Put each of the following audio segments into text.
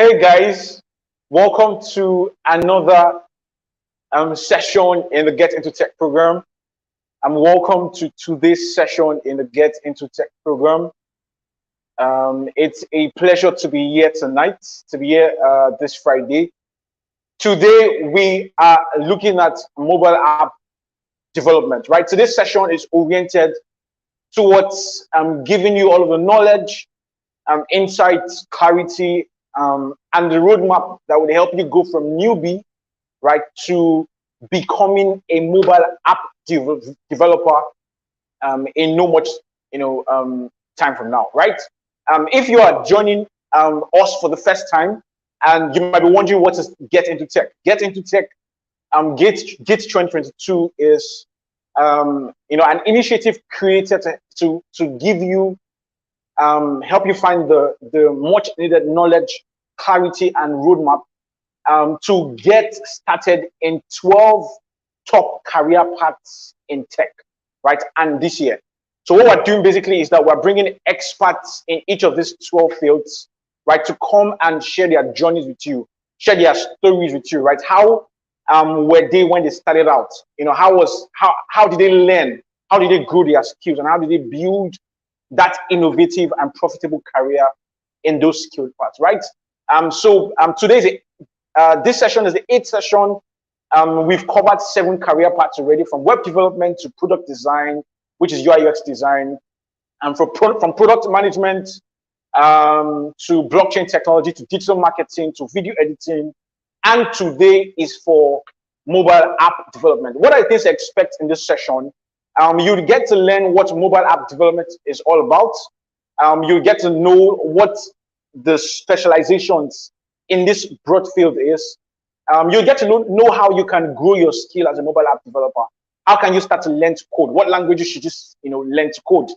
Hey guys, welcome to another session in the Get Into Tech program. Welcome to today's session in the Get Into Tech program. It's a pleasure to be here tonight, to be here this Friday. Today we are looking at mobile app development, right? So this session is oriented towards giving you all of the knowledge, insights, clarity, and the roadmap that would help you go from newbie, right, to becoming a mobile app developer in no much, time from now, right? If you are joining us for the first time, and you might be wondering what is Get Into Tech. Get Into Tech, Git 2022 is, an initiative created to give you help you find the much needed knowledge, clarity, and roadmap to get started in 12 top career paths in tech, right? And this year. So what we're doing basically is that we're bringing experts in each of these 12 fields, right, to come and share their journeys with you, share their stories with you, right? How were they when they started out? How did they learn? How did they grow their skills? And how did they build that innovative and profitable career in those skilled parts, right? This session is the 8th session. We've covered 7 career paths already, from web development to product design, which is UIUX design, and from product management to blockchain technology to digital marketing to video editing, and today is for mobile app development. What I think to expect in this session, you'll get to learn what mobile app development is all about. You'll get to know what the specializations in this broad field is. You'll get to know how you can grow your skill as a mobile app developer. How can you start to learn to code? What languages should you learn to code?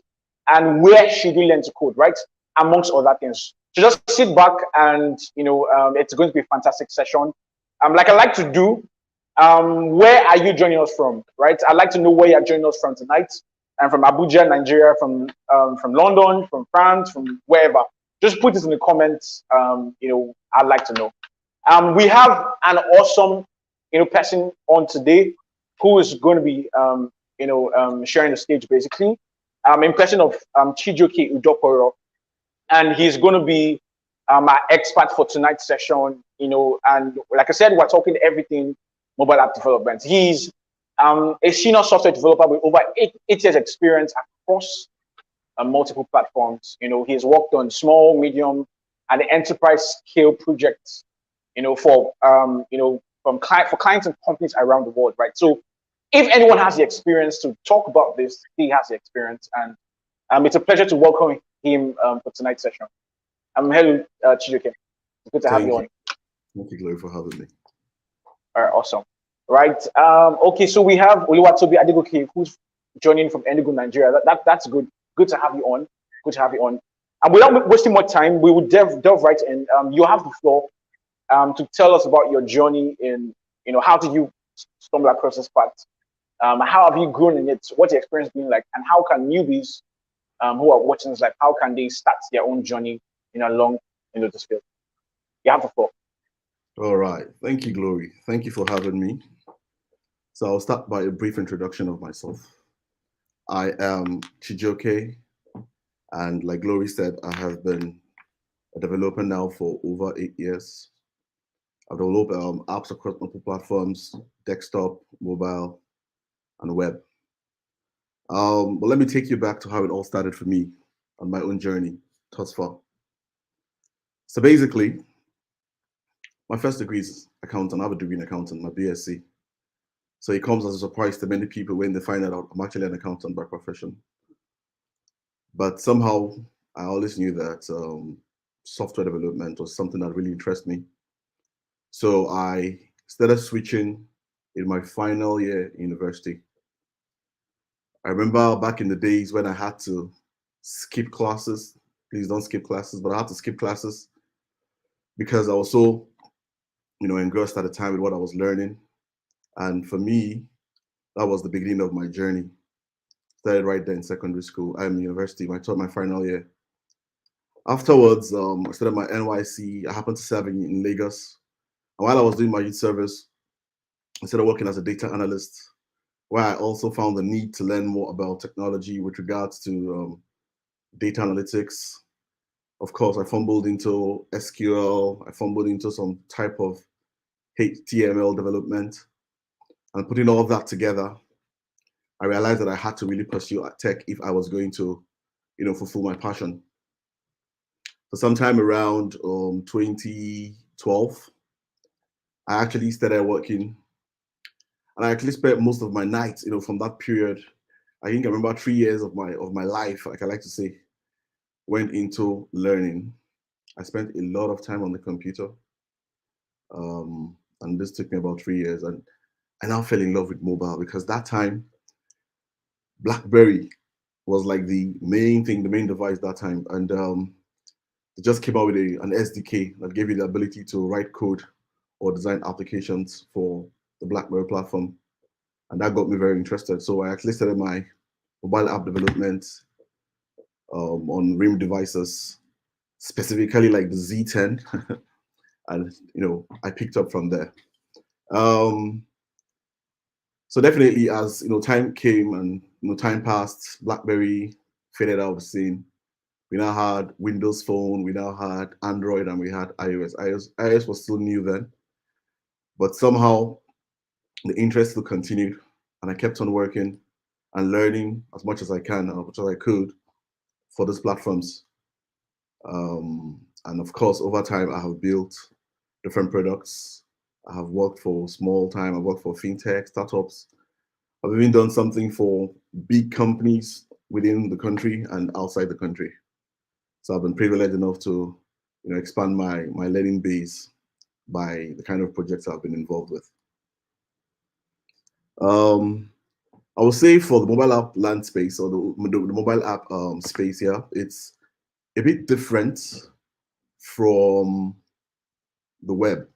And where should you learn to code, right? Amongst other things. So just sit back and, it's going to be a fantastic session. Like I like to do, where are you joining us from, right? I'd like to know where you're joining us from tonight. And from Abuja, Nigeria, from London, from France, from wherever. Just put it in the comments. I'd like to know. We have an awesome, person on today who is going to be, sharing the stage basically. In person of Chijoke Udokporo, and he's going to be our expert for tonight's session. And like I said, we're talking everything mobile app development. He's a senior software developer with over 8 years experience across multiple platforms. He's worked on small, medium, and enterprise scale projects, for clients and companies around the world, right? So if anyone has the experience to talk about this, he has the experience, and it's a pleasure to welcome him for tonight's session. Hello, Chijioke. It's good to have you on. Thank you, Glory, for having me. All right, awesome. Right. Okay, so we have Oluwatobi Adegoke, who's joining from Enugu, Nigeria. That's good. Good to have you on. Good to have you on. And without wasting more time, we will delve right in. You have the floor to tell us about your journey in, how did you stumble across this path? How have you grown in it? What's your experience been like? And how can newbies who are watching this, how can they start their own journey along this field? You have the floor. All right. Thank you, Glory. Thank you for having me. So I'll start by a brief introduction of myself. I am Chijoke, and like Glory said, I have been a developer now for over 8 years. I've developed apps across multiple platforms, desktop, mobile, and web. But let me take you back to how it all started for me on my own journey thus far. So basically, my first degree is accounting. I have a degree in accounting, my BSc. So it comes as a surprise to many people when they find out I'm actually an accountant by profession. But somehow I always knew that software development was something that really interested me. So I started switching in my final year in university. I remember back in the days when I had to skip classes. Please don't skip classes, but I had to skip classes because I was so, engrossed at the time with what I was learning. And for me, that was the beginning of my journey. Started right there in secondary school. I'm in university. I taught my final year. Afterwards, I started my NYC. I happened to serve in Lagos. And while I was doing my youth service, I started working as a data analyst, where I also found the need to learn more about technology with regards to data analytics. Of course, I fumbled into SQL. I fumbled into some type of HTML development. And putting all of that together, I realized that I had to really pursue tech if I was going to, fulfill my passion. So sometime around 2012, I actually started working, and I actually spent most of my nights, from that period. I think I remember 3 years of my life, like I like to say, went into learning. I spent a lot of time on the computer, and this took me about 3 years, and I now fell in love with mobile because that time BlackBerry was like the main thing, the main device that time, and they just came out with an SDK that gave you the ability to write code or design applications for the BlackBerry platform, and that got me very interested. So I actually started my mobile app development on RIM devices, specifically like the Z10, and I picked up from there. So definitely, as time came and time passed, BlackBerry faded out of the scene. We now had Windows Phone, we now had Android, and we had iOS. iOS was still new then, but somehow the interest still continued, and I kept on working and learning as much as I can and as much as I could for these platforms. And of course, over time, I have built different products. I have worked for small time. I've worked for fintech startups. I've even done something for big companies within the country and outside the country. So I've been privileged enough to, expand my learning base by the kind of projects I've been involved with. I would say for the mobile app land space or the mobile app space here, it's a bit different from the web.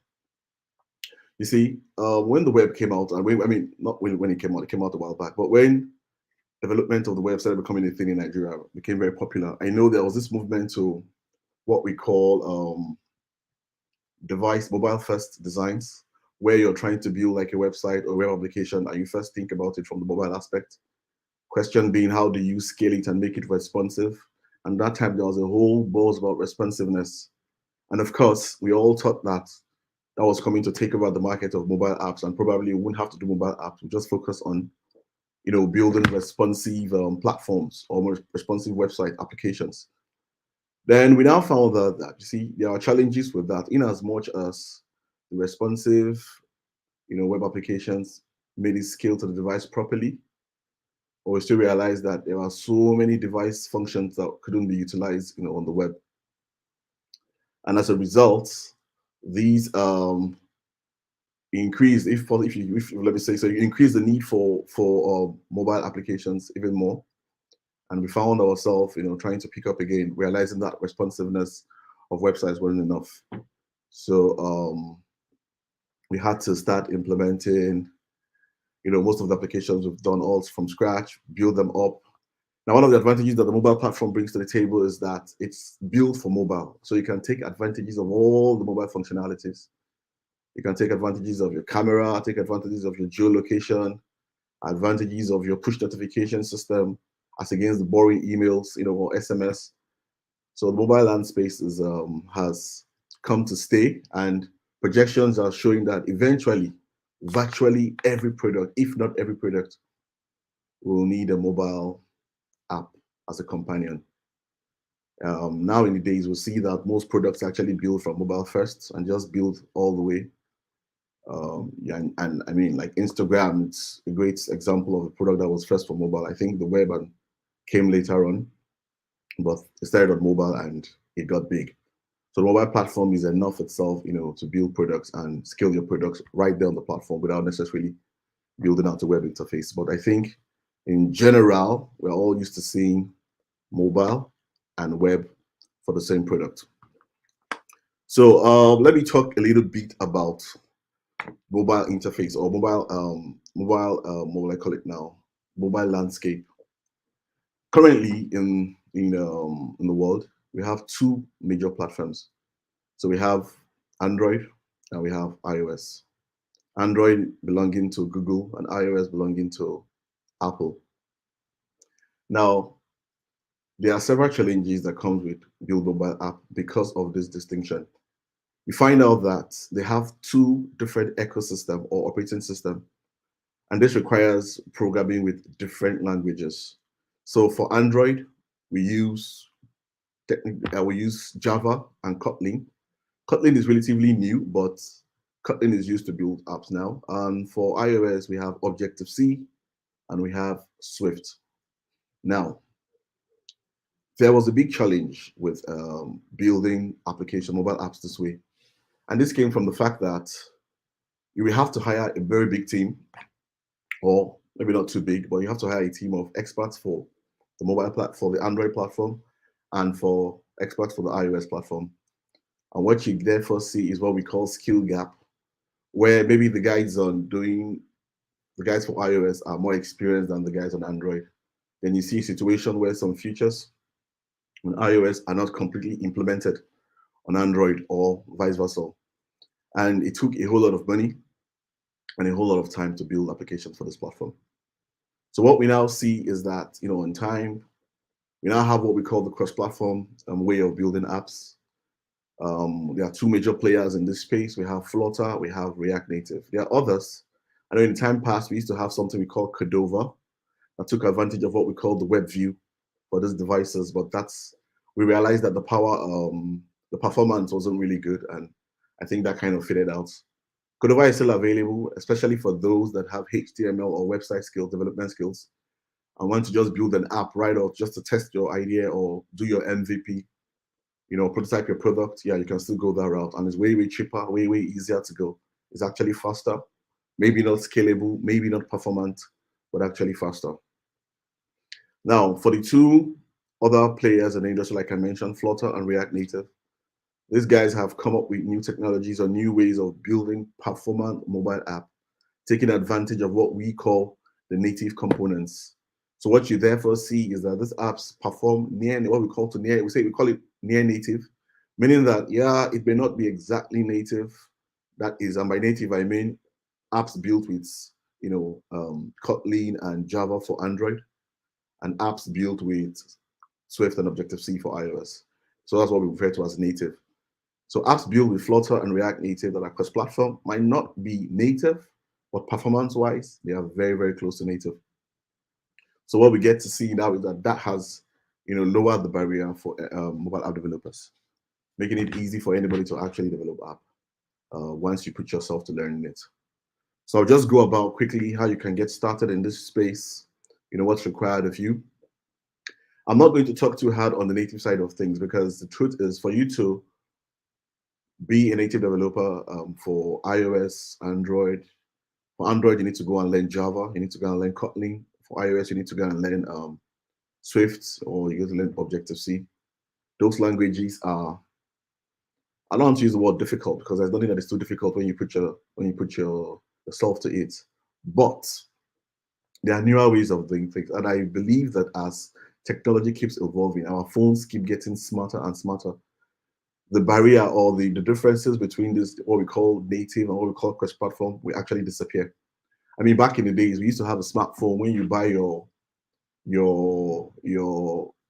You see, when the web came out, and I mean, not when it came out a while back, but when development of the web started becoming a thing in Nigeria, became very popular. I know there was this movement to what we call device mobile first designs, where you're trying to build like a website or web application, and you first think about it from the mobile aspect. Question being, how do you scale it and make it responsive? And that time there was a whole buzz about responsiveness. And of course, we all thought that that was coming to take over the market of mobile apps, and probably we wouldn't have to do mobile apps. We just focus on, building responsive platforms or more responsive website applications. Then we now found that you see there are challenges with that, in as much as the responsive, web applications made it scale to the device properly, or we still realize that there are so many device functions that couldn't be utilized, on the web. And as a result, these increase if let me say, so you increase the need for mobile applications even more. And we found ourselves, trying to pick up again, realizing that responsiveness of websites wasn't enough. So we had to start implementing, most of the applications we've done all from scratch, build them up. Now, one of the advantages that the mobile platform brings to the table is that it's built for mobile. So you can take advantages of all the mobile functionalities. You can take advantages of your camera, take advantages of your geolocation, advantages of your push notification system, as against the boring emails, or SMS. So the mobile land space has come to stay, and projections are showing that eventually, virtually every product, if not every product, will need a mobile app as a companion. Now in the days, we'll see that most products actually build from mobile first and just build all the way. Yeah, and I mean, like Instagram, it's a great example of a product that was first for mobile. I think the web came later on, but it started on mobile and it got big. So the mobile platform is enough itself, to build products and scale your products right there on the platform without necessarily building out a web interface. But I think in general, we're all used to seeing mobile and web for the same product. So let me talk a little bit about mobile interface or what I call it now, mobile landscape. Currently in the world, we have two major platforms. So we have Android and we have iOS. Android belonging to Google and iOS belonging to Apple. Now, there are several challenges that come with build mobile app because of this distinction. You find out that they have two different ecosystem or operating system, and this requires programming with different languages. So for Android, we use Java and Kotlin. Kotlin is relatively new, but Kotlin is used to build apps now. And for iOS, we have Objective-C and we have Swift. Now, there was a big challenge with building mobile apps this way. And this came from the fact that you will have to hire a very big team, or maybe not too big, but you have to hire a team of experts for the for the Android platform and for experts for the iOS platform. And what you therefore see is what we call skill gap, where maybe the guys for iOS are more experienced than the guys on Android. Then you see a situation where some features on iOS are not completely implemented on Android or vice versa. And it took a whole lot of money and a whole lot of time to build applications for this platform. So what we now see is that, in time, we now have what we call the cross-platform way of building apps. There are two major players in this space. We have Flutter, we have React Native. There are others. I know in time past, we used to have something we call Cordova that took advantage of what we call the web view for these devices, but we realized that the performance wasn't really good, and I think that kind of faded out. Cordova is still available, especially for those that have HTML or website skills, development skills, and want to just build an app right off just to test your idea or do your MVP, prototype your product. Yeah, you can still go that route, and it's way, way cheaper, way, way easier to go. It's actually faster, maybe not scalable, maybe not performant, but actually faster. Now, for the two other players in the industry, like I mentioned, Flutter and React Native, these guys have come up with new technologies or new ways of building performant mobile app, taking advantage of what we call the native components. So what you therefore see is that these apps perform near what we call it near native, meaning that, yeah, it may not be exactly native. That is, and by native, I mean apps built with, Kotlin and Java for Android, and apps built with Swift and Objective-C for iOS. So that's what we refer to as native. So apps built with Flutter and React Native that are cross-platform might not be native, but performance-wise, they are very, very close to native. So what we get to see now is that has, lowered the barrier for mobile app developers, making it easy for anybody to actually develop app once you put yourself to learning it. So I'll just go about quickly how you can get started in this space, what's required of you. I'm not going to talk too hard on the native side of things, because the truth is, for you to be a native developer for iOS, Android. For Android, you need to go and learn Java. You need to go and learn Kotlin. For iOS, you need to go and learn Swift, or you get to learn Objective-C. Those languages are, I don't want to use the word difficult, because there's nothing that is too difficult when you put yourself to it. But there are newer ways of doing things, and I believe that as technology keeps evolving, our phones keep getting smarter and smarter, the barrier or the differences between this, what we call native and what we call cross-platform, will actually disappear. I mean, back in the days, we used to have a smartphone. When you buy your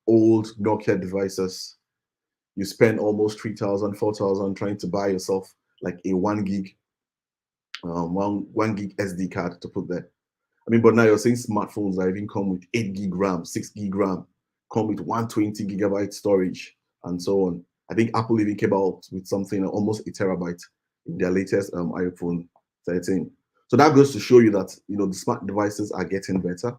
old Nokia devices, you spend almost 3,000, 4,000 trying to buy yourself like a 1 gig SD card to put there. I mean, but now you're seeing smartphones that even come with 8 gig RAM, 6 gig RAM, come with 120 gigabyte storage, and so on. I think Apple even came out with something almost a terabyte in their latest iPhone 13. So that goes to show you that, the smart devices are getting better.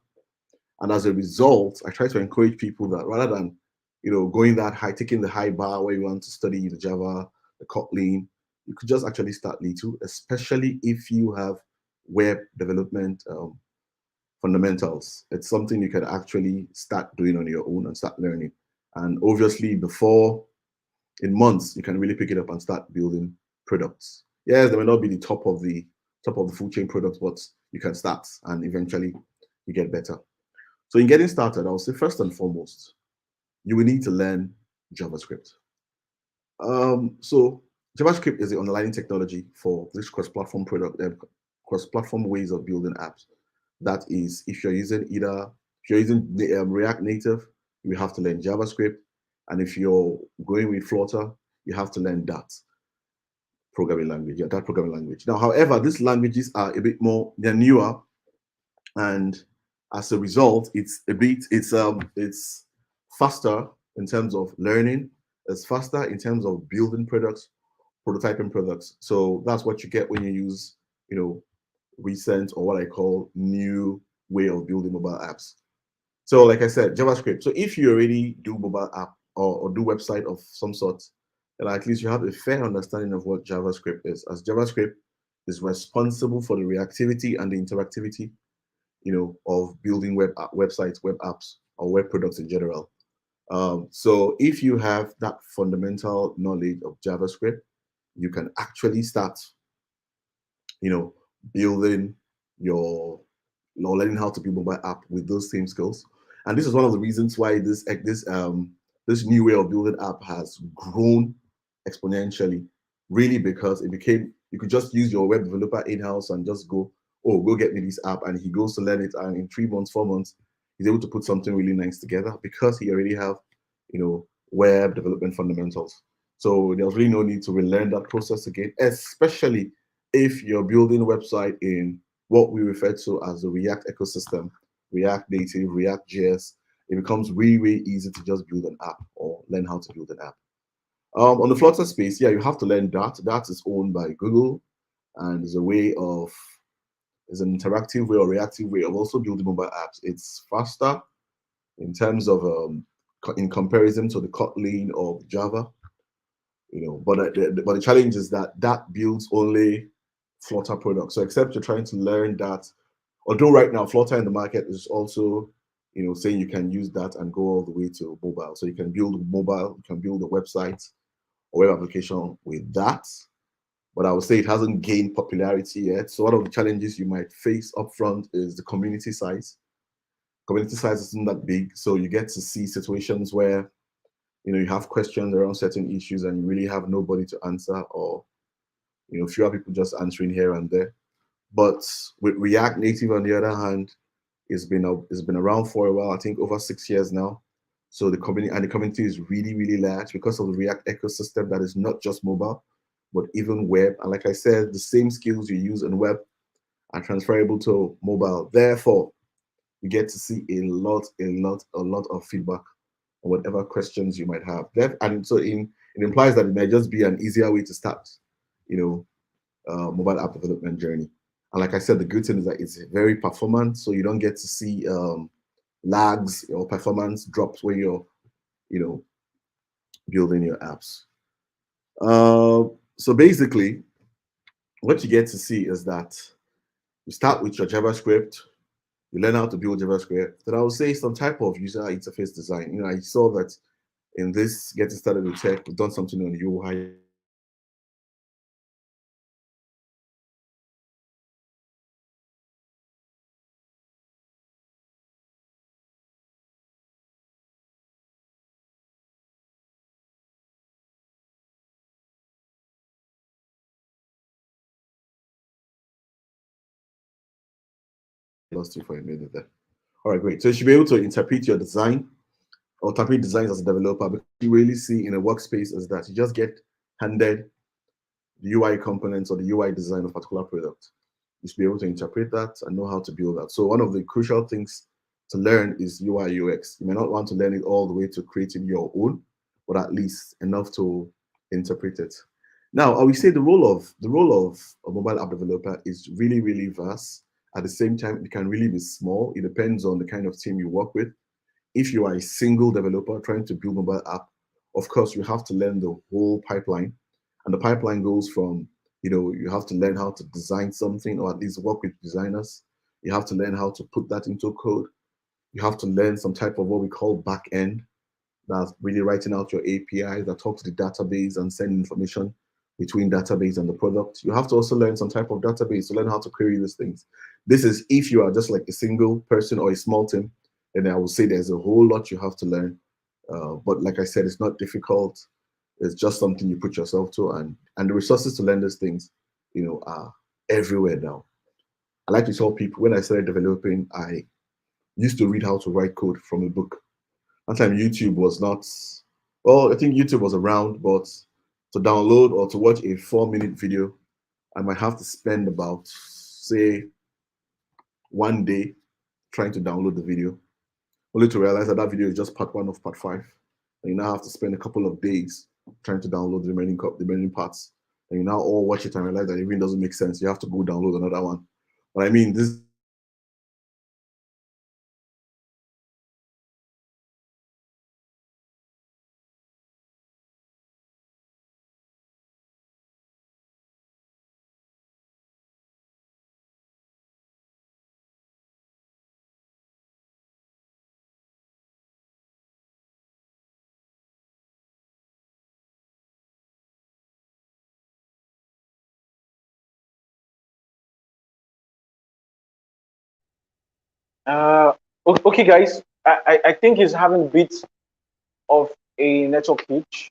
And as a result, I try to encourage people that rather than, going that high, taking the high bar where you want to study the Java, the Kotlin, you could just actually start little, especially if you have web development fundamentals. It's something you can actually start doing on your own and start learning. And obviously, in months, you can really pick it up and start building products. Yes, they may not be the top of the food chain products, but you can start, and eventually you get better. So in getting started, I would say first and foremost, you will need to learn JavaScript. So JavaScript is the underlying technology for this cross-platform cross-platform ways of building apps. That is, if you're using the React Native, you have to learn JavaScript, and if you're going with Flutter, you have to learn that programming language. Yeah, that programming language. Now, however, these languages are a bit more, they're newer, and as a result, it's faster in terms of learning. It's faster in terms of building products, prototyping products. So that's what you get when you use, recent, or what I call new way of building mobile apps. So like I said, JavaScript. So if you already do mobile app or do website of some sort, then at least you have a fair understanding of what JavaScript is, as JavaScript is responsible for the reactivity and the interactivity, of building websites, web apps, or web products in general. So if you have that fundamental knowledge of JavaScript, you can actually start, building your, learning how to build mobile app with those same skills. And this is one of the reasons why this new way of building app has grown exponentially, really, because it became, you could just use your web developer in-house and just go, oh, go get me this app, and he goes to learn it, and in 3 months, 4 months, he's able to put something really nice together because he already have, web development fundamentals. So there's really no need to relearn that process again, especially if you're building a website in what we refer to as the React ecosystem, React Native, React JS. It becomes really, really easy to just build an app or learn how to build an app. On the Flutter space, yeah, you have to learn that. That is owned by Google, and is an interactive way or reactive way of also building mobile apps. It's faster in terms of in comparison to the Kotlin or Java, but the challenge is that builds only Flutter products. So except you're trying to learn that, although right now Flutter in the market is also, saying you can use that and go all the way to mobile. So you can build mobile, you can build a website or web application with that. But I would say it hasn't gained popularity yet. So one of the challenges you might face upfront is the community size. Community size isn't that big, so you get to see situations where you have questions around certain issues and you really have nobody to answer, or fewer people just answering here and there. But with React Native, on the other hand, it's been around for a while. I think over 6 years now. So the community is really, really large because of the React ecosystem that is not just mobile, but even web. And like I said, the same skills you use on web are transferable to mobile. Therefore, you get to see a lot of feedback on whatever questions you might have. And so it implies that it might just be an easier way to start, mobile app development journey. And like I said, the good thing is that it's very performant, so you don't get to see lags or performance drops when you're, building your apps. So basically, what you get to see is that you start with your JavaScript, you learn how to build JavaScript. Then I would say some type of user interface design. I saw that in this Getting Started with Tech, we've done something on UI. Lost you for a minute there. All right, great. So you should be able to interpret your design or interpret designs as a developer. Because you really see in a workspace is that you just get handed the UI components or the UI design of a particular product. You should be able to interpret that and know how to build that. So one of the crucial things to learn is UIUX. You may not want to learn it all the way to creating your own, but at least enough to interpret it. Now, I would say the role of a mobile app developer is really, really vast. At the same time, it can really be small. It depends on the kind of team you work with. If you are a single developer trying to build a mobile app, of course, you have to learn the whole pipeline. And the pipeline goes from, you have to learn how to design something, or at least work with designers. You have to learn how to put that into code. You have to learn some type of what we call back end. That's really writing out your APIs that talk to the database and send information between database and the product. You have to also learn some type of database to learn how to query these things. This is if you are just like a single person or a small team, then I would say there's a whole lot you have to learn But like I said, it's not difficult. It's just something you put yourself to, and the resources to learn these things, are everywhere now. I like to tell people when I started developing, I used to read how to write code from a book. That time YouTube was not, well, I think YouTube was around, but to download or to watch a 4-minute video, I might have to spend about, say, one day trying to download the video, only to realize that that video is just part one of part five. And you now have to spend a couple of days trying to download the remaining parts. And you now all watch it and realize that it really doesn't make sense. You have to go download another one. But I mean, this Okay, guys. I think he's having a bit of a network glitch.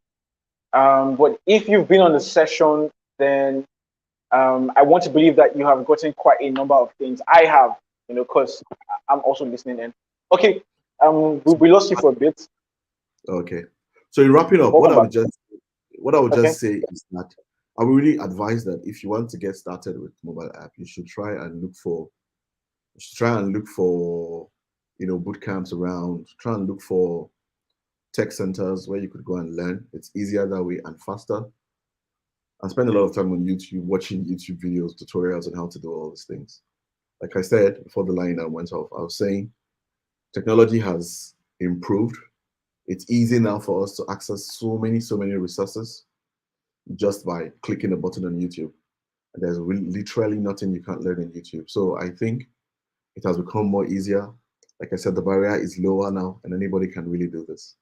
But if you've been on the session, then I want to believe that you have gotten quite a number of things. I have, because I'm also listening in. Okay, we lost you for a bit. okay. So in wrapping up, Welcome back. what I would Okay. just say is that I would really advise that if you want to get started with mobile app, you should try and look for boot camps around. Try and look for tech centers where you could go and learn. It's easier that way and faster. I spend a lot of time on YouTube watching YouTube videos, tutorials on how to do all these things. Like I said before the line that went off, I was saying technology has improved. It's easy now for us to access so many resources just by clicking a button on YouTube. And there's literally nothing you can't learn on YouTube. So I think it has become more easier. Like I said, the barrier is lower now, and anybody can really do this.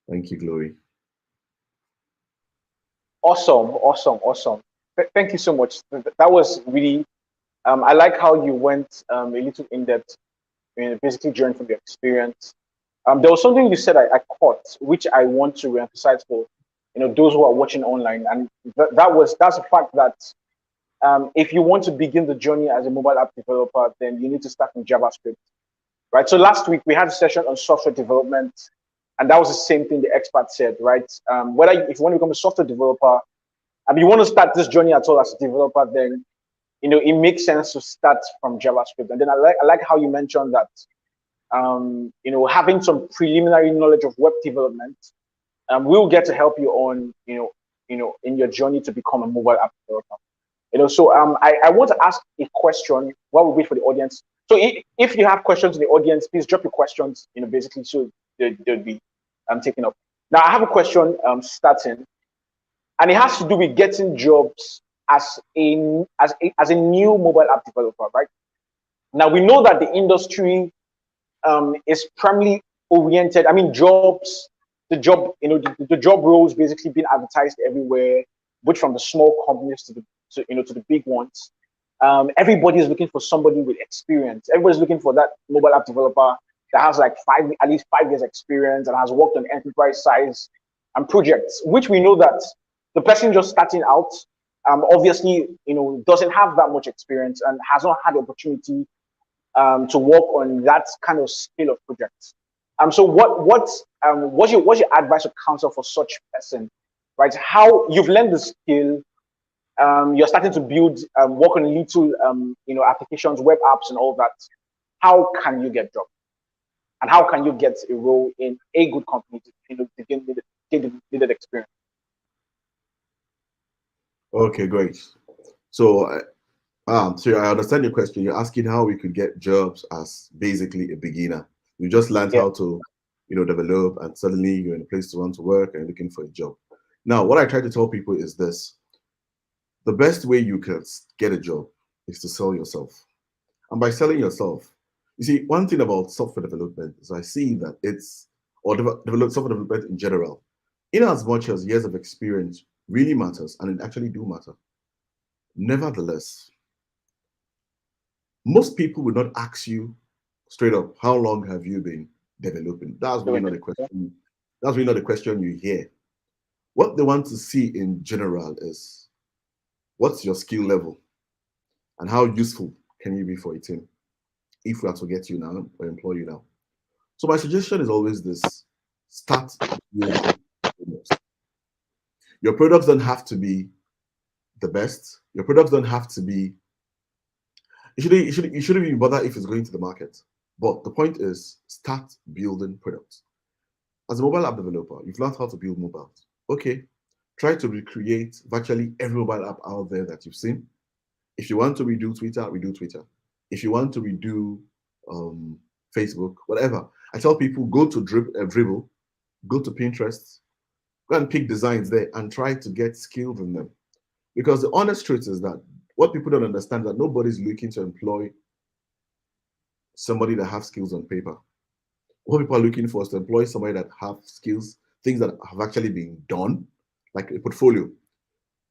Thank you, Glory. Awesome, awesome, awesome. Thank you so much. That was really. I like how you went a little in depth, basically drawing from your experience. There was something you said I caught, which I want to reemphasize for those who are watching online, and that's the fact that if you want to begin the journey as a mobile app developer, then you need to start in JavaScript, right? So last week we had a session on software development, and that was the same thing the expert said, right? Whether if you want to become a software developer, and you want to start this journey at all as a developer, then it makes sense to start from JavaScript. And then I like how you mentioned that having some preliminary knowledge of web development will get to help you on, in your journey to become a mobile app developer. So I want to ask a question while we wait for the audience. So if you have questions in the audience, please drop your questions, basically, so they'll be taken up. Now, I have a question starting, and it has to do with getting jobs as a new mobile app developer, right? Now, we know that the industry is primarily oriented. I mean, the job roles basically being advertised everywhere, which from the small companies to the big ones. Everybody is looking for somebody with experience. Everybody's looking for that mobile app developer that has like at least 5 years experience and has worked on enterprise size and projects, which we know that the person just starting out, obviously, doesn't have that much experience and has not had the opportunity to work on that kind of scale of projects. So what's your advice or counsel for such person, right? How you've learned the skill, you're starting to build, work on little, applications, web apps, and all that. How can you get job, and how can you get a role in a good company to get the needed experience? Okay, great. So, so I understand your question. You're asking how we could get jobs as basically a beginner. You just learned Yeah. how to, develop, and suddenly you're in a place to want to work and looking for a job. Now, what I try to tell people is this: the best way you can get a job is to sell yourself. And by selling yourself, you see, one thing about software development is I see that develop software development in general, in as much as years of experience really matters, and it actually do matter. Nevertheless, most people would not ask you straight up, how long have you been developing? That's really Doing not it. a question That's really not the question you hear. What they want to see in general is what's your skill level and how useful can you be for a team if we are to get you now or employ you now. So my suggestion is always this: start building products. Your products don't have to be the best. Your products don't have to be. You shouldn't even bother if it's going to the market. But the point is, start building products. As a mobile app developer, you've learned how to build mobiles. Okay, try to recreate virtually every mobile app out there that you've seen. If you want to redo Twitter, redo Twitter. If you want to redo um, Facebook, whatever. I tell people go to Dribble, go to Pinterest, go and pick designs there and try to get skilled in them. Because the honest truth is that what people don't understand is that nobody's looking to employ somebody that have skills on paper. What people are looking for is to employ somebody that have skills, things that have actually been done, like a portfolio.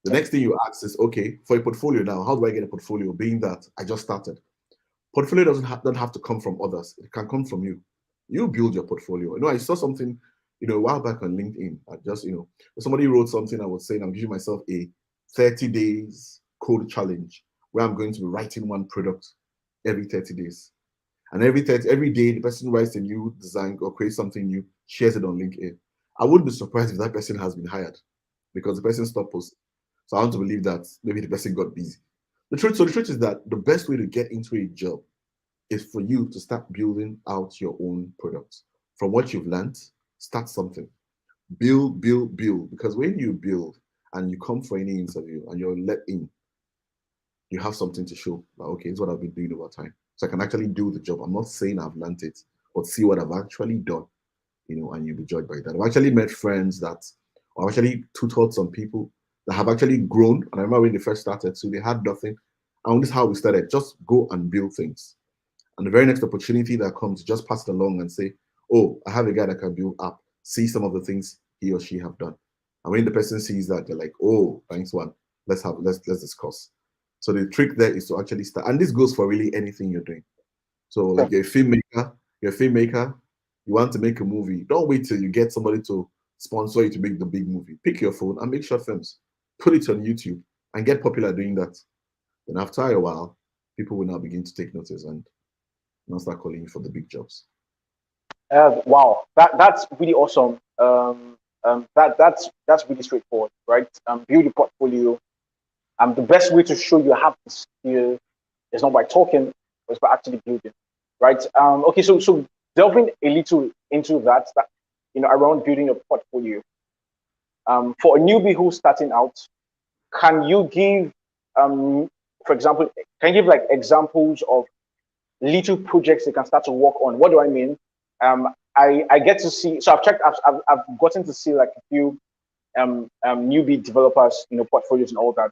The next thing you ask is, okay, for a portfolio now, how do I get a portfolio? Being that I just started. Portfolio don't have to come from others. It can come from you. You build your portfolio. I saw something, a while back on LinkedIn. I just, somebody wrote something. I was saying I'm giving myself a 30 days code challenge where I'm going to be writing one product every 30 days. And every day, the person writes a new design or creates something new, shares it on LinkedIn. I wouldn't be surprised if that person has been hired because the person stopped posting. So I want to believe that maybe the person got busy. The truth is that the best way to get into a job is for you to start building out your own products. From what you've learned, start something. Build, build, build. Because when you build and you come for any interview and you're let in, you have something to show. Like, okay, it's what I've been doing over time. So I can actually do the job. I'm not saying I've learned it, but see what I've actually done, and you'll be judged by that. I've actually met friends that, or I've actually tutored some people that have actually grown. And I remember when they first started, so they had nothing. And this is how we started. Just go and build things. And the very next opportunity that comes, just pass it along and say, oh, I have a guy that can build app. See some of the things he or she have done. And when the person sees that, they're like, oh, thanks one. Let's discuss. So the trick there is to actually start. And this goes for really anything you're doing. So like you're a filmmaker, you want to make a movie. Don't wait till you get somebody to sponsor you to make the big movie. Pick your phone and make short films. Put it on YouTube and get popular doing that. Then after a while, people will now begin to take notice and now start calling you for the big jobs. Wow, that's really awesome. That's really straightforward, right? Build your portfolio. The best way to show you have the skill is not by talking, but it's by actually building, right? Okay, so delving a little into that around building a portfolio. For a newbie who's starting out, can you give, for example, can you give like examples of little projects they can start to work on? What do I mean? I get to see. So I've gotten to see like a few newbie developers, portfolios and all that.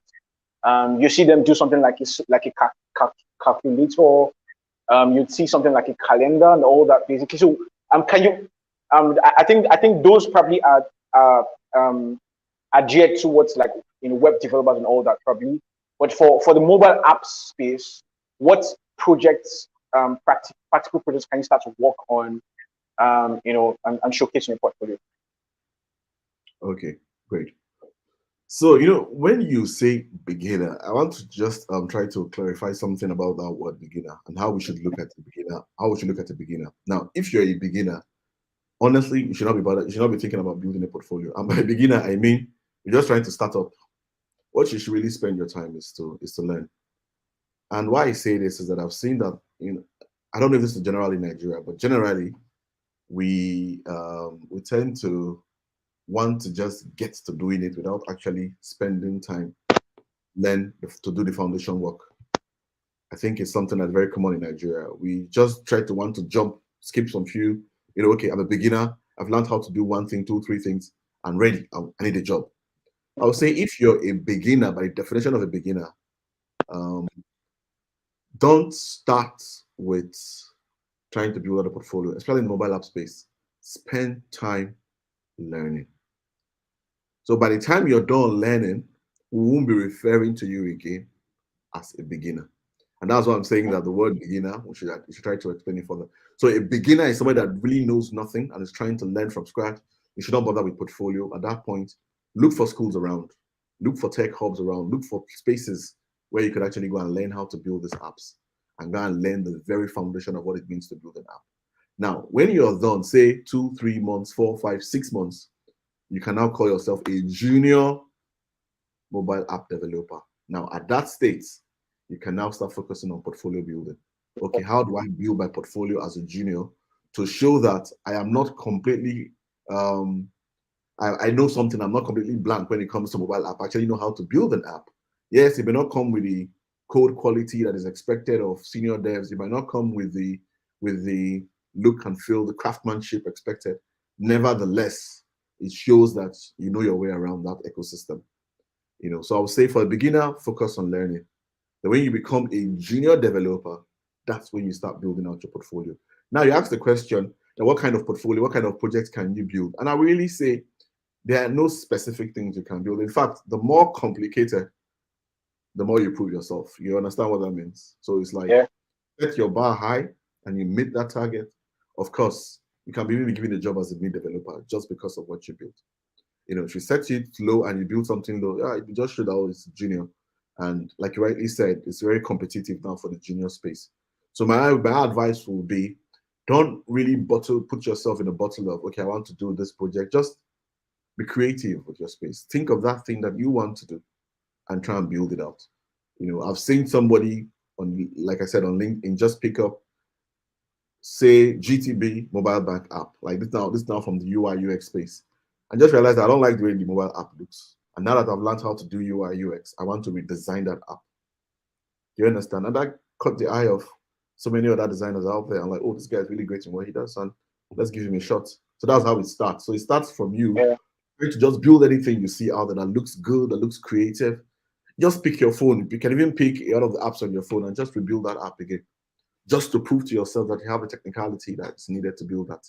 You see them do something like a calculator. You'd see something like a calendar and all that basically. So can you? I think those probably are geared towards like web developers and all that probably. But for the mobile app space, what projects, practical projects can you start to work on, and showcase in your portfolio? Okay, great. So, when you say beginner, I want to just try to clarify something about that word beginner and how we should look at the beginner, how we should look at the beginner. Now, if you're a beginner, honestly, you should not be bothered, you should not be thinking about building a portfolio. And by beginner, I mean you're just trying to start up. What you should really spend your time is to learn. And why I say this is that I've seen that, I don't know if this is general in Nigeria, but generally we tend to want to just get to doing it without actually spending time learn to do the foundation work. I think it's something that's very common in Nigeria. We just try to want to jump, skip some few, okay, I'm a beginner. I've learned how to do one thing, two, three things. I'm ready. I need a job. I would say if you're a beginner, by definition of a beginner, don't start with trying to build out a portfolio, especially in the mobile app space. Spend time learning. So by the time you're done learning, we won't be referring to you again as a beginner. And that's why I'm saying that the word beginner, you should try to explain it further. So a beginner is somebody that really knows nothing and is trying to learn from scratch. You should not bother with portfolio. At that point, look for schools around, look for tech hubs around, look for spaces where you could actually go and learn how to build these apps and go and learn the very foundation of what it means to build an app. Now, when you're done, say 2, 3 months, 4, 5, 6 months, you can now call yourself a junior mobile app developer. Now, at that state, you can now start focusing on portfolio building. Okay, how do I build my portfolio as a junior to show that I am not completely, I know something, I'm not completely blank when it comes to mobile app. I actually know how to build an app. Yes, it may not come with the code quality that is expected of senior devs. It might not come with the look and feel, the craftsmanship expected. Nevertheless, it shows that you know your way around that ecosystem. So I would say for a beginner, focus on learning. Then when you become a junior developer, that's when you start building out your portfolio. Now you ask the question, what kind of portfolio, what kind of projects can you build? And I really say there are no specific things you can build. In fact, the more complicated, the more you prove yourself. You understand what that means? So it's like, set your bar high and you meet that target. Of course, you can be given a job as a mid developer just because of what you built. If you set it low and you build something low, it just show that it's junior. And like you rightly said, it's very competitive now for the junior space. So my advice will be, don't really put yourself in a bottle of, okay, I want to do this project. Just be creative with your space. Think of that thing that you want to do and try and build it out. I've seen somebody on, like I said, on LinkedIn, just pick up, say, GTB mobile bank app, like this now from the UIUX space, and just realized I don't like the way the mobile app looks. And now that I've learned how to do UIUX, I want to redesign that app. Do you understand? And that caught the eye of so many other designers out there. I'm like, oh, this guy is really great in what he does, and let's give him a shot. So that's how it starts. So it starts from you trying to just build anything you see out there that looks good, that looks creative. Just pick your phone. You can even pick out of the apps on your phone and just rebuild that app again, just to prove to yourself that you have the technicality that's needed to build that.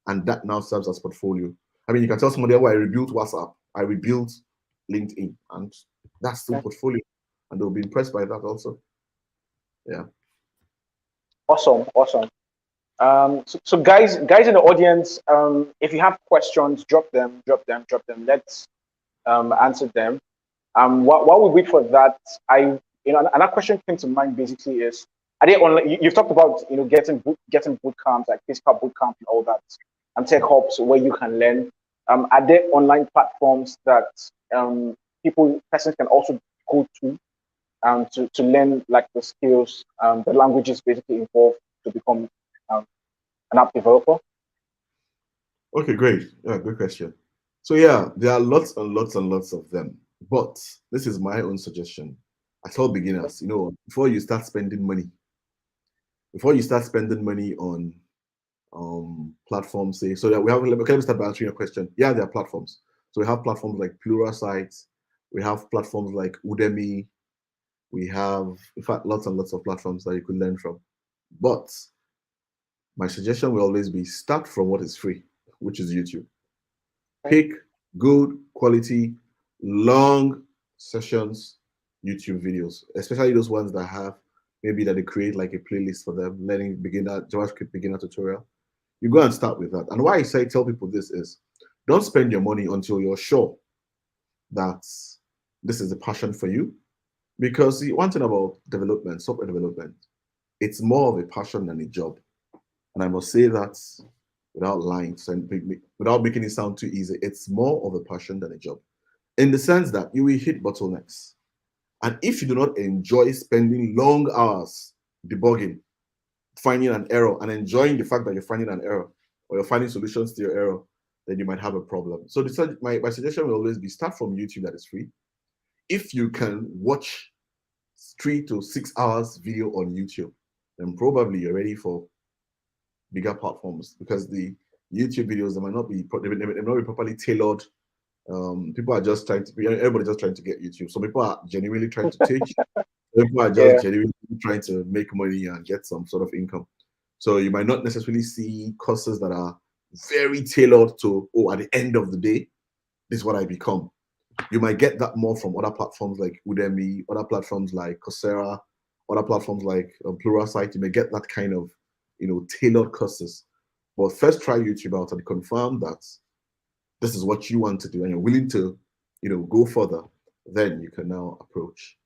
And that now serves as portfolio. I mean, you can tell somebody, oh, I rebuilt WhatsApp, I rebuilt LinkedIn, and that's still portfolio. And they'll be impressed by that also. Yeah. Awesome. So guys in the audience, if you have questions, drop them. Let's answer them. While we wait for that, another question came to mind. Basically, is are they online? You've talked about getting boot camps, like physical boot camp and all that, and tech hubs where you can learn. Are there online platforms that persons can also go to learn like the skills, the languages basically involved to become an app developer? Okay, great. Yeah, good question. So yeah, there are lots and lots and lots of them. But this is my own suggestion. I tell beginners, before you start spending money on platforms, say, so that we have, let me start by answering your question. Yeah, there are platforms. So we have platforms like Pluralsight, we have platforms like Udemy, we have, in fact, lots and lots of platforms that you could learn from. But my suggestion will always be start from what is free, which is YouTube. Pick good quality, long sessions YouTube videos, especially those ones that have maybe that they create like a playlist for them, learning beginner, JavaScript beginner tutorial. You go and start with that. And why I tell people this is, don't spend your money until you're sure that this is a passion for you. Because one thing about development, software development, it's more of a passion than a job. And I must say that without lying, without making it sound too easy, it's more of a passion than a job. In the sense that you will hit bottlenecks. And if you do not enjoy spending long hours debugging, finding an error, and enjoying the fact that you're finding an error, or you're finding solutions to your error, then you might have a problem. So my suggestion will always be start from YouTube that is free. If you can watch 3 to 6 hours video on YouTube, then probably you're ready for bigger platforms, because the YouTube videos, they might not be properly tailored. People are just everybody's just trying to get YouTube. Some people are genuinely trying to teach. People are just genuinely trying to make money and get some sort of income. So you might not necessarily see courses that are very tailored to, at the end of the day, this is what I become. You might get that more from other platforms like Udemy, other platforms like Coursera, other platforms like Pluralsight. You may get that kind of, tailored courses. But first try YouTube out and confirm that this is what you want to do, and you're willing to, go further, then you can now approach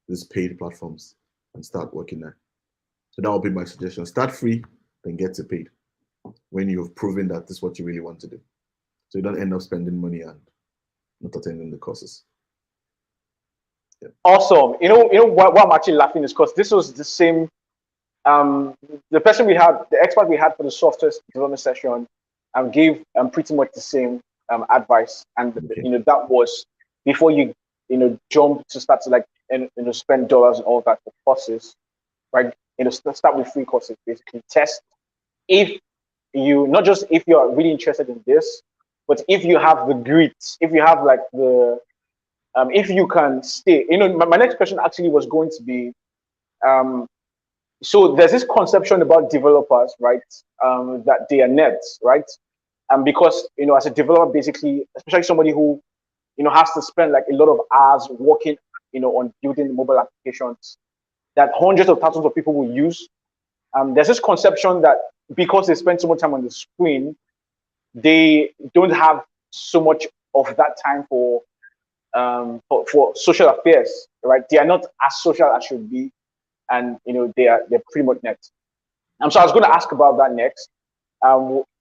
these paid platforms and start working there. So that would be my suggestion. Start free, then get to paid when you've proven that this is what you really want to do. So you don't end up spending money and not attending the courses. Yeah. Awesome. Why I'm actually laughing is because this was the same. The person we had, the expert we had for the software development session, gave pretty much the same advice, and Okay. that was before you jump to start to like spend dollars and all that for courses, right? Start with free courses. Basically, test if you not just if you are really interested in this, but if you have the grit, if you have like the if you can stay. My next question actually was going to be so there's this conception about developers, right? That they are nerds, right? Because as a developer, basically, especially somebody who has to spend like a lot of hours working, on building mobile applications that hundreds of thousands of people will use. There's this conception that because they spend so much time on the screen, they don't have so much of that time for social affairs, right? They are not as social as should be, and they're pretty much net. So I was going to ask about that next.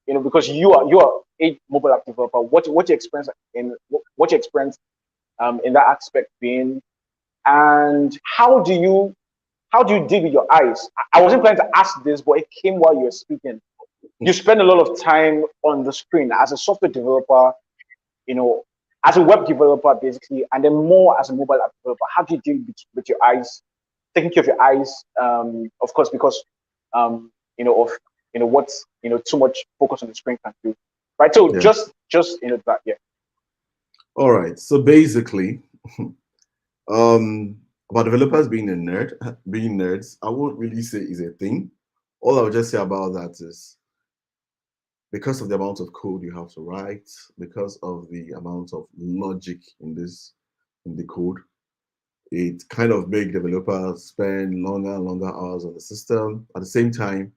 Because you are a mobile app developer. What your experience in that aspect been, and how do you deal with your eyes? I wasn't planning to ask this, but it came while you were speaking. You spend a lot of time on the screen as a software developer, you know, as a web developer, basically, and then more as a mobile app developer. How do you deal with your eyes, taking care of your eyes, of course, because of what too much focus on the screen can do, right? So Yeah. just that, yeah. All right. So basically, about developers being a nerd, being nerds, I won't really say is a thing. All I would just say about that is because of the amount of code you have to write, because of the amount of logic in the code, it kind of make developers spend longer and longer hours on the system. At the same time,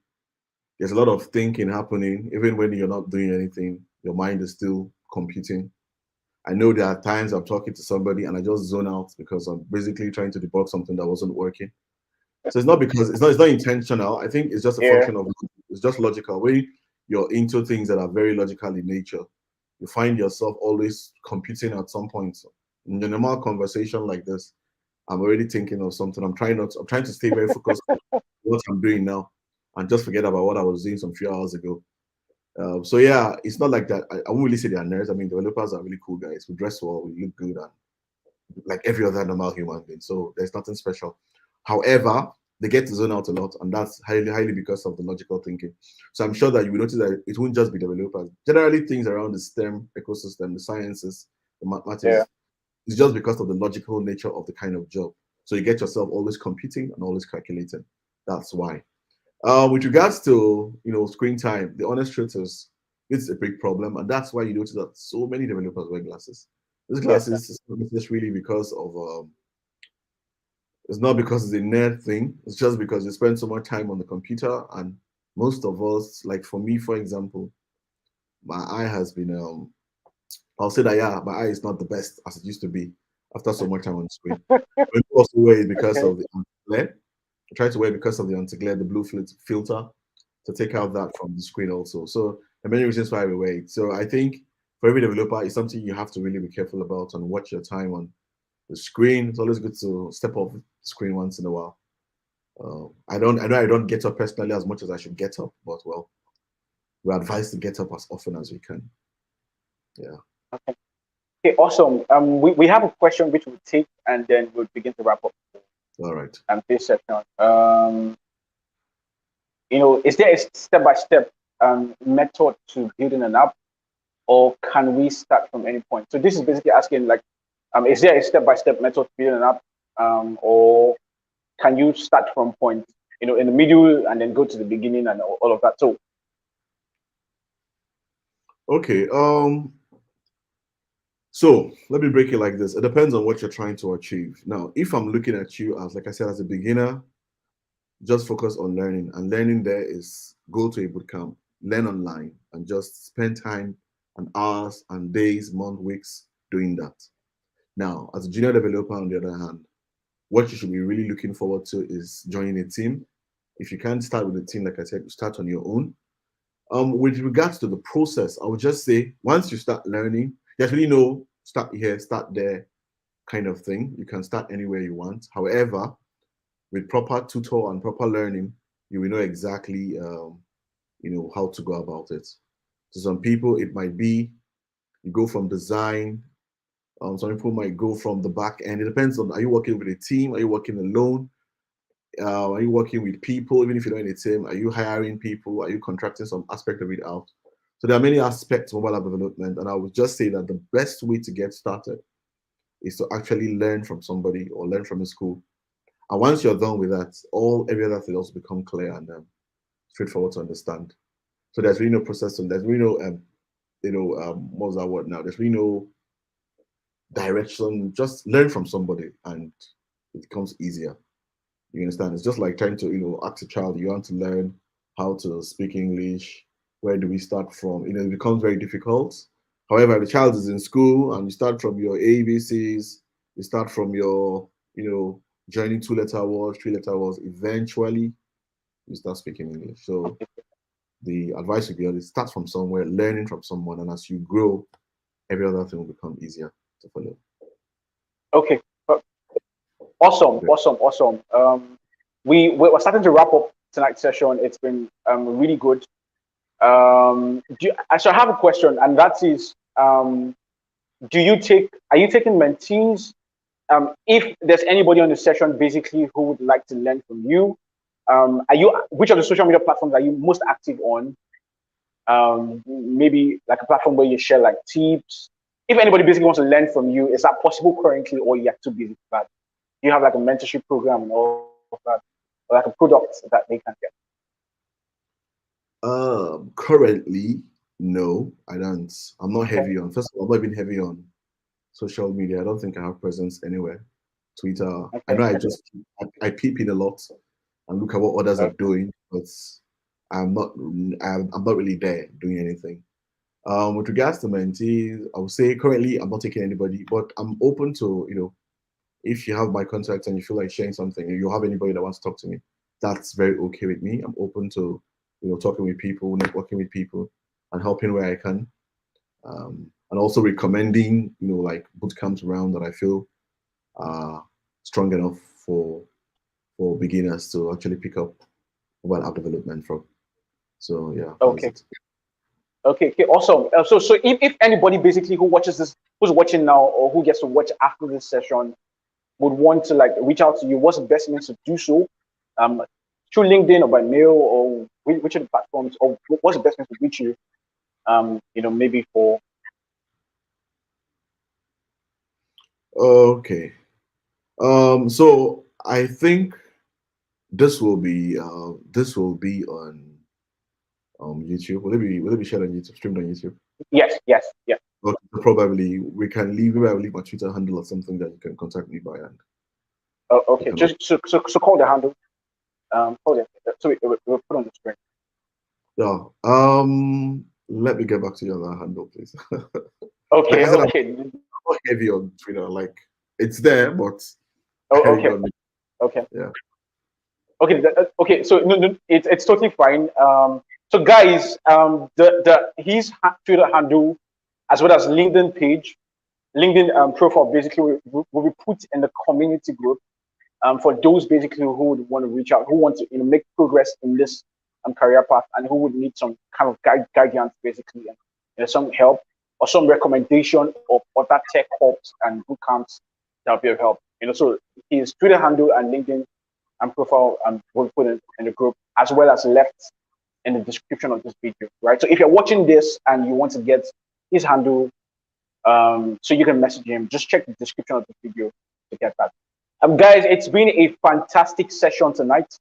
there's a lot of thinking happening. Even when you're not doing anything, your mind is still computing. I know there are times I'm talking to somebody and I just zone out because I'm basically trying to debug something that wasn't working. So it's not because it's not intentional. I think it's just a Yeah, function of it's just logical. When you're into things that are very logical in nature, you find yourself always computing at some point. In a normal conversation like this, I'm already thinking of something. I'm trying to stay very focused on what I'm doing now and just forget about what I was doing some few hours ago. So yeah, it's not like that. I won't really say they are nerds. I mean, developers are really cool guys. We dress well, we look good, and like every other normal human being. So there's nothing special. However, they get to zone out a lot, and that's highly, highly because of the logical thinking. So I'm sure that you will notice that it won't just be developers. Generally, things around the STEM ecosystem, the sciences, the yeah. mathematics, it's just because of the logical nature of the kind of job. So you get yourself always computing and always calculating. That's why. With regards to screen time, the honest truth is it's a big problem, and that's why you notice that so many developers wear glasses. These Yes, glasses is not necessarily because of it's not because it's a nerd thing. It's just because you spend so much time on the computer, and most of us, like for me, for example, my eye has been I'll say that yeah, my eye is not the best as it used to be after so much time on the screen. But also wear it because okay. of the anti-glare. I try to wear it because of the anti-glare, the blue filter to take out that from the screen also. So there are many reasons why we wear it. So I think for every developer, it's something you have to really be careful about and watch your time on the screen. It's always good to step off the screen once in a while. I know I don't get up personally as much as I should get up, but well, we're advised to get up as often as we can. Yeah. Okay, awesome. We have a question which we'll take, and then we'll begin to wrap up All right. this section. Is there a step-by-step method to building an app, or can we start from any point? So this is basically asking, like, is there a step-by-step method to building an app, or can you start from point, in the middle and then go to the beginning and all of that? So Okay. So let me break it like this. It depends on what you're trying to achieve. Now, if I'm looking at you as, like I said, as a beginner, just focus on learning. And learning there is go to a bootcamp, learn online, and just spend time and hours and days, months, weeks doing that. Now, as a junior developer, on the other hand, what you should be really looking forward to is joining a team. If you can't start with a team, like I said, you start on your own. With regards to the process, I would just say once you start learning, there's really no start here, start there kind of thing. You can start anywhere you want. However, with proper tutor and proper learning, you will know exactly how to go about it. So some people, it might be you go from design. Some people might go from the back end. It depends on, are you working with a team? Are you working alone? Are you working with people? Even if you're not in a team, are you hiring people? Are you contracting some aspect of it out? So there are many aspects of mobile app development, and I would just say that the best way to get started is to actually learn from somebody or learn from a school. And once you're done with that, every other thing also become clear and straightforward to understand. So there's really no process, and there's really no what was that word now? There's really no direction. Just learn from somebody, and it becomes easier. You understand? It's just like trying to ask a child. You want to learn how to speak English. Where do we start from? It becomes very difficult. However, the child is in school, and you start from your ABCs. You start from your joining 2-letter words, 3-letter words. Eventually, you start speaking English. So the advice would be always start from somewhere, learning from someone, and as you grow, every other thing will become easier to follow. Okay. Awesome. We're starting to wrap up tonight's session. It's been really good. I shall have a question, and that is, are you taking mentees? If there's anybody on the session basically who would like to learn from you, which of the social media platforms are you most active on? Maybe like a platform where you share like tips. If anybody basically wants to learn from you, is that possible currently, or you have to be that? You have like a mentorship program and all of that, or like a product that they can get? Currently, no, I don't. I'm not heavy on. First of all, I'm not even heavy on social media. I don't think I have presence anywhere. Twitter. Okay. I know I peep in a lot and look at what others are doing, but I'm not really there doing anything. With regards to mentees, I would say currently I'm not taking anybody, but I'm open to, if you have my contact and you feel like sharing something, and you have anybody that wants to talk to me, that's very okay with me. I'm open to, talking with people, networking with people, and helping where I can. And also recommending, like boot camps around that I feel are strong enough for beginners to actually pick up mobile app development from. So yeah. Okay. Okay, awesome. So if anybody basically who's watching now, or who gets to watch after this session, would want to like reach out to you, what's the best means to do so? Through LinkedIn or by mail, or which of the platforms, or what's the best means to reach you? Maybe for. Okay. So I think this will be on YouTube. Will it be shared on YouTube, streamed on YouTube? Yes. Okay, so probably we can leave. Maybe I'll leave my Twitter handle or something that you can contact me by. And okay. Just so call the handle. Hold it. So we'll put on the screen. Yeah. Let me get back to you on that handle, please. Okay. Like I said, okay. I'm not heavy on Twitter. Like it's there, but okay. Okay. Yeah. Okay. Okay. So no, it's totally fine. So guys, his Twitter handle, as well as LinkedIn page, LinkedIn profile, basically will be put in the community group. For those basically who would want to reach out, who want to make progress in this career path, and who would need some kind of guidance, basically, and some help or some recommendation of other tech hubs and boot camps that will be of help. So his Twitter handle and LinkedIn and profile will put in the group, as well as left in the description of this video, right? So if you're watching this and you want to get his handle, so you can message him, just check the description of the video to get that. Guys, it's been a fantastic session tonight.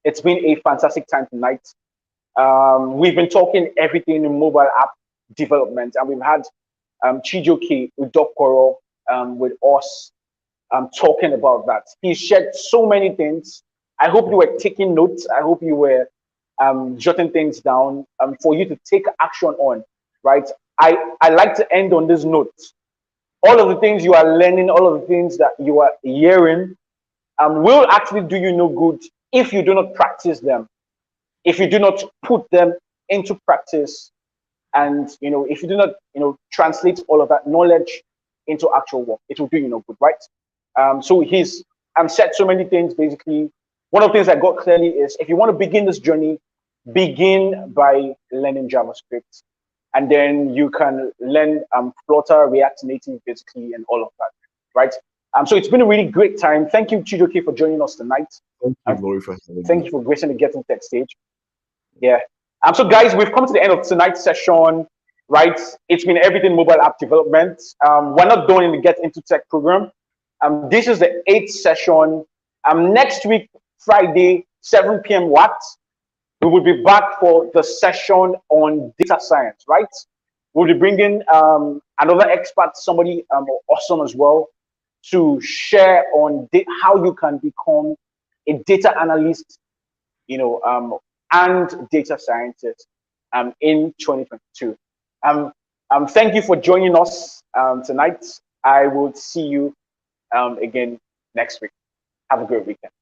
It's been a fantastic time tonight. We've been talking everything in mobile app development, and we've had Chijoke Udokporo with us talking about that. He shared so many things. I hope you were taking notes. I hope you were jotting things down for you to take action on. right? I like to end on this note. All of the things you are learning, all of the things that you are hearing, will actually do you no good if you do not practice them, if you do not put them into practice, and if you do not translate all of that knowledge into actual work. It will do you no good, right? So he's said so many things. Basically, one of the things I got clearly is, if you want to begin this journey, begin by learning JavaScript, and then you can learn Flutter, React Native, basically, and all of that, right? So it's been a really great time. Thank you, Chijoke, for joining us tonight. Thank you, Glory, for having Thank me. you for gracing the Getting Tech stage. Yeah. So guys, we've come to the end of tonight's session, right? It's been everything mobile app development. We're not done in the Get Into Tech program. This is the 8th session. Next week, Friday, 7 p.m. we will be back for the session on data science, right? We'll be bringing another expert, somebody awesome as well, to share on how you can become a data analyst, and data scientist in 2022. Thank you for joining us tonight. I will see you again next week. Have a great weekend.